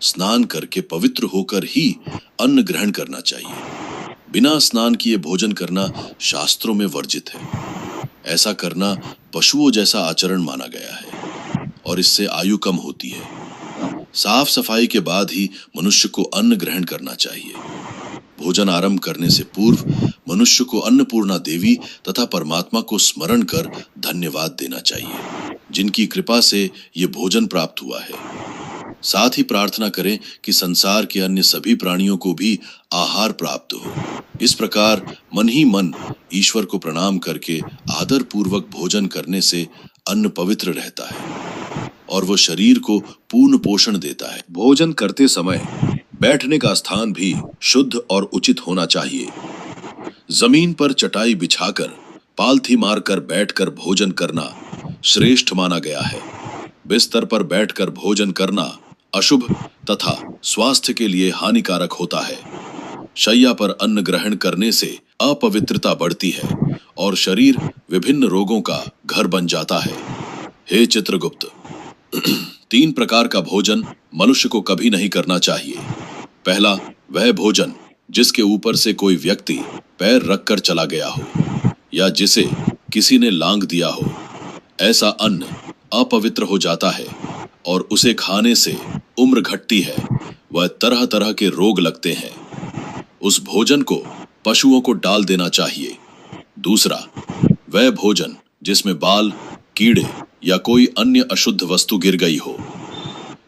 स्नान करके पवित्र होकर ही अन्न ग्रहण करना चाहिए। बिना स्नान किए भोजन करना शास्त्रों में वर्जित है। ऐसा करना पशुओं जैसा आचरण माना गया है और इससे आयु कम होती है। साफ सफाई के बाद ही मनुष्य को अन्न ग्रहण करना चाहिए। भोजन आरंभ करने से पूर्व मनुष्य को अन्नपूर्णा देवी तथा परमात्मा को स्मरण कर धन्यवाद देना चाहिए, जिनकी कृपा से ये भोजन प्राप्त हुआ है। साथ ही प्रार्थना करें कि संसार के अन्य सभी प्राणियों को भी आहार प्राप्त हो। इस प्रकार मन ही मन ईश्वर को प्रणाम करके आदर पूर्वक भोजन करने से अन्न पवित्र रहता है और वो शरीर को पूर्ण पोषण देता है। भोजन करते समय बैठने का स्थान भी शुद्ध और उचित होना चाहिए। जमीन पर चटाई बिछाकर पालथी मारकर बैठकर भोजन करना श्रेष्ठ माना गया है। बिस्तर पर बैठकर भोजन करना अशुभ तथा स्वास्थ्य के लिए हानिकारक होता है। शैया पर अन्न ग्रहण करने से अपवित्रता बढ़ती है और शरीर विभिन्न रोगों का घर बन जाता है। हे चित्रगुप्त, 3 प्रकार का भोजन मनुष्य को कभी नहीं करना चाहिए। पहला, वह भोजन जिसके ऊपर से कोई व्यक्ति पैर रखकर चला गया हो या जिसे किसी ने लांग दिया हो। ऐसा अन्न अपवित्र हो जाता है और उसे खाने से उम्र घटती है, वह तरह तरह के रोग लगते हैं। उस भोजन को पशुओं को डाल देना चाहिए। दूसरा, वह भोजन जिसमें बाल, कीड़े या कोई अन्य अशुद्ध वस्तु गिर गई हो।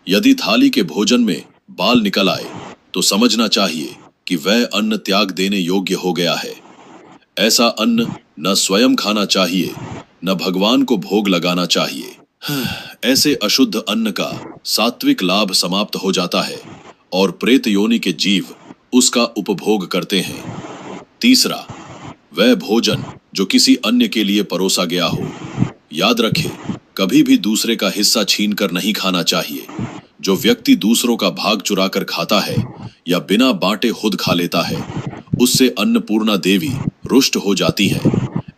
यदि थाली के भोजन में बाल निकल आए तो समझना चाहिए कि वह अन्न त्याग देने योग्य हो गया है। ऐसा अन्न न स्वयं खाना चाहिए न भगवान को भोग लगाना चाहिए। ऐसे अशुद्ध अन्न का सात्विक लाभ समाप्त हो जाता है और प्रेत योनि के जीव उसका उपभोग करते हैं। तीसरा, वह भोजन जो किसी अन्य के लिए परोसा गया हो। याद रखें, कभी भी दूसरे का हिस्सा छीनकर नहीं खाना चाहिए। जो व्यक्ति दूसरों का भाग चुराकर खाता है या बिना बांटे खुद खा लेता है, उससे अन्नपूर्णा देवी रुष्ट हो जाती है।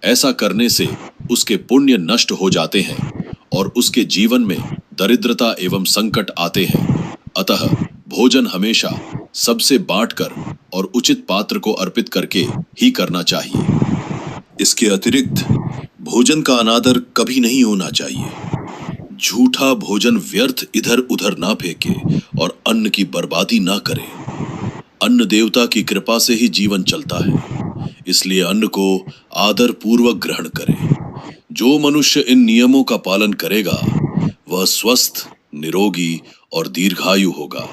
ऐसा करने से उसके पुण्य नष्ट हो जाते हैं और उसके जीवन में दरिद्रता एवं संकट आते हैं। अतः भोजन हमेशा सबसे बांटकर और उचित पात्र को अर्पित करके ही करना चाहिए। इसके अतिरिक्त भोजन का अनादर कभी नहीं होना चाहिए। झूठा भोजन व्यर्थ इधर उधर ना फेंके और अन्न की बर्बादी ना करे। अन्न देवता की कृपा से ही जीवन चलता है, इसलिए अन्न को आदर पूर्वक ग्रहण करें। जो मनुष्य इन नियमों का पालन करेगा वह स्वस्थ, निरोगी और दीर्घायु होगा।